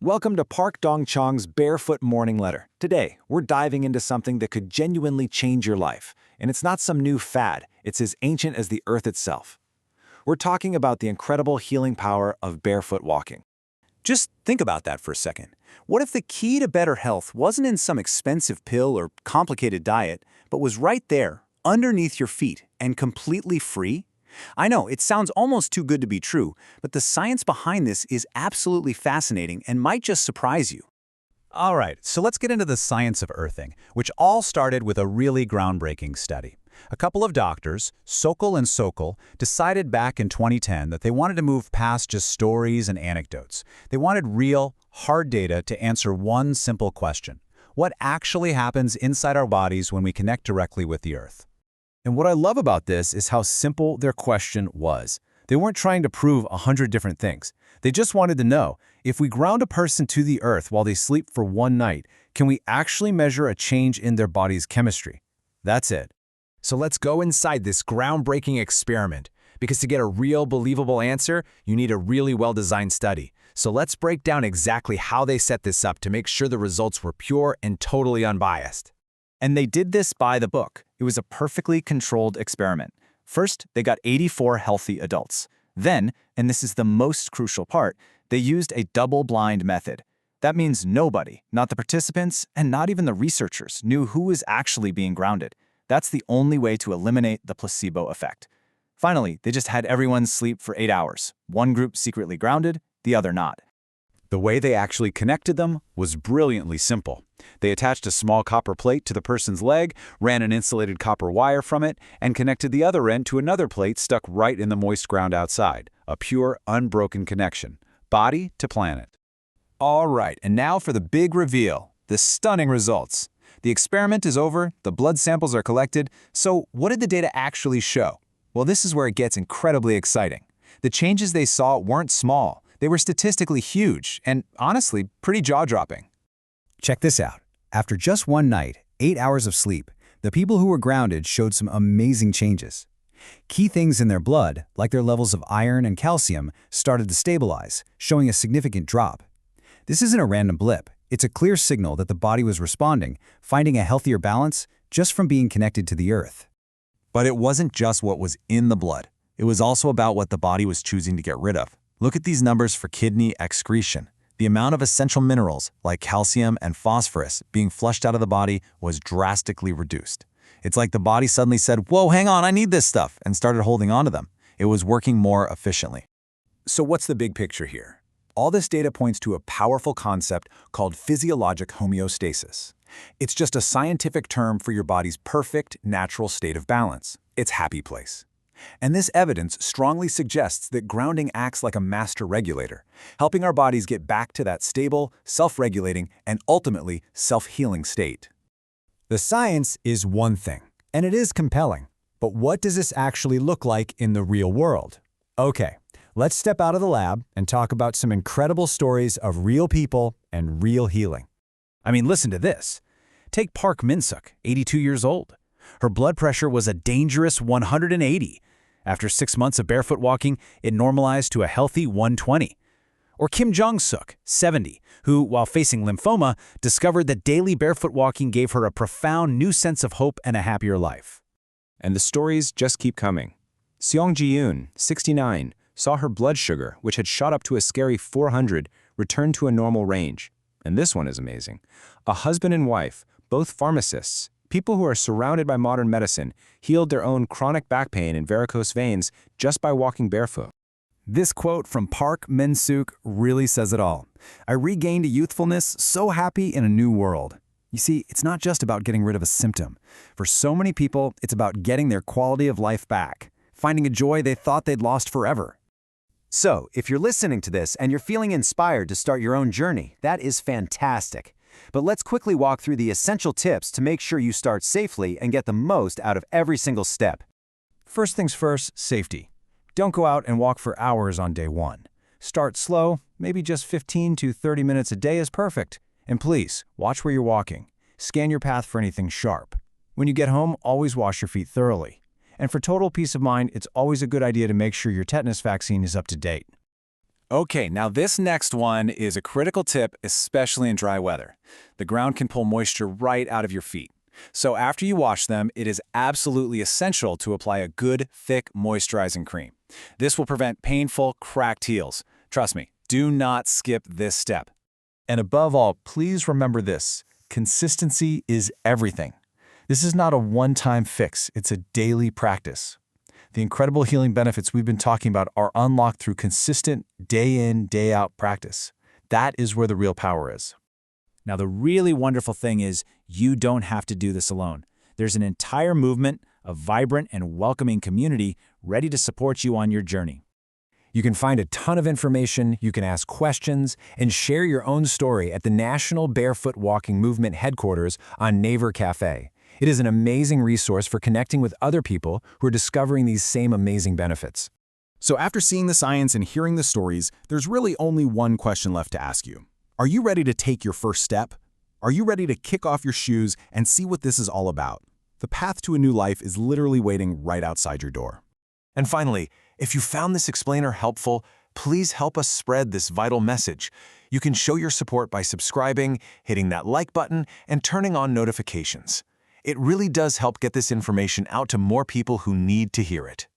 Welcome to Park Dong-chang's Barefoot Morning Letter. Today, we're diving into something that could genuinely change your life. And it's not some new fad, it's as ancient as the earth itself. We're talking about the incredible healing power of barefoot walking. Just think about that for a second. What if the key to better health wasn't in some expensive pill or complicated diet, but was right there, underneath your feet, and completely free? I know, it sounds almost too good to be true, but the science behind this is absolutely fascinating and might just surprise you. All right, so let's get into the science of earthing, which all started with a really groundbreaking study. A couple of doctors, Sokol and Sokol, decided back in 2010 that they wanted to move past just stories and anecdotes. They wanted real, hard data to answer one simple question: what actually happens inside our bodies when we connect directly with the earth? And what I love about this is how simple their question was. They weren't trying to prove 100 different things. They just wanted to know, if we ground a person to the earth while they sleep for one night, can we actually measure a change in their body's chemistry? That's it. So let's go inside this groundbreaking experiment, because to get a real, believable answer, you need a really well-designed study. So let's break down exactly how they set this up to make sure the results were pure and totally unbiased. And they did this by the book. It was a perfectly controlled experiment. First, they got 84 healthy adults. Then, and this is the most crucial part, they used a double-blind method. That means nobody, not the participants, and not even the researchers, knew who was actually being grounded. That's the only way to eliminate the placebo effect. Finally, they just had everyone sleep for 8 hours. One group secretly grounded, the other not. The way they actually connected them was brilliantly simple. They attached a small copper plate to the person's leg, ran an insulated copper wire from it, and connected the other end to another plate stuck right in the moist ground outside. A pure, unbroken connection. Body to planet. All right, and now for the big reveal, the stunning results. The experiment is over, the blood samples are collected, so what did the data actually show? Well, this is where it gets incredibly exciting. The changes they saw weren't small. They were statistically huge and, honestly, pretty jaw-dropping. Check this out. After just one night, 8 hours of sleep, the people who were grounded showed some amazing changes. Key things in their blood, like their levels of iron and calcium, started to stabilize, showing a significant drop. This isn't a random blip. It's a clear signal that the body was responding, finding a healthier balance just from being connected to the earth. But it wasn't just what was in the blood. It was also about what the body was choosing to get rid of. Look at these numbers for kidney excretion. The amount of essential minerals, like calcium and phosphorus, being flushed out of the body was drastically reduced. It's like the body suddenly said, "Whoa, hang on, I need this stuff," and started holding on to them. It was working more efficiently. So what's the big picture here? All this data points to a powerful concept called physiologic homeostasis. It's just a scientific term for your body's perfect, natural state of balance, its happy place. And this evidence strongly suggests that grounding acts like a master regulator, helping our bodies get back to that stable, self-regulating, and ultimately self-healing state. The science is one thing, and it is compelling. But what does this actually look like in the real world? Okay, let's step out of the lab and talk about some incredible stories of real people and real healing. I mean, listen to this. Take Park Min-suk, 82 years old. Her blood pressure was a dangerous 180. After 6 months of barefoot walking, it normalized to a healthy 120. Or Kim Jong-suk, 70, who, while facing lymphoma, discovered that daily barefoot walking gave her a profound new sense of hope and a happier life. And the stories just keep coming. Seong Ji-yoon, 69, saw her blood sugar, which had shot up to a scary 400, return to a normal range. And this one is amazing. A husband and wife, both pharmacists, people who are surrounded by modern medicine, healed their own chronic back pain and varicose veins just by walking barefoot. This quote from Park Min-suk really says it all. "I regained a youthfulness, so happy in a new world." You see, it's not just about getting rid of a symptom. For so many people, it's about getting their quality of life back, finding a joy they thought they'd lost forever. So, if you're listening to this and you're feeling inspired to start your own journey, that is fantastic. But let's quickly walk through the essential tips to make sure you start safely and get the most out of every single step. First things first, safety. Don't go out and walk for hours on day one. Start slow, maybe just 15 to 30 minutes a day is perfect. And please, watch where you're walking. Scan your path for anything sharp. When you get home, always wash your feet thoroughly. And for total peace of mind, it's always a good idea to make sure your tetanus vaccine is up to date. Okay, now this next one is a critical tip, especially in dry weather. The ground can pull moisture right out of your feet. So after you wash them, it is absolutely essential to apply a good, thick, moisturizing cream. This will prevent painful, cracked heels. Trust me, do not skip this step. And above all, please remember this: consistency is everything. This is not a one-time fix, it's a daily practice. The incredible healing benefits we've been talking about are unlocked through consistent, day-in, day-out practice. That is where the real power is. Now, the really wonderful thing is you don't have to do this alone. There's an entire movement, a vibrant and welcoming community ready to support you on your journey. You can find a ton of information, you can ask questions, and share your own story at the National Barefoot Walking Movement headquarters on Naver Cafe. It is an amazing resource for connecting with other people who are discovering these same amazing benefits. So after seeing the science and hearing the stories, there's really only one question left to ask you. Are you ready to take your first step? Are you ready to kick off your shoes and see what this is all about? The path to a new life is literally waiting right outside your door. And finally, if you found this explainer helpful, please help us spread this vital message. You can show your support by subscribing, hitting that like button, and turning on notifications. It really does help get this information out to more people who need to hear it.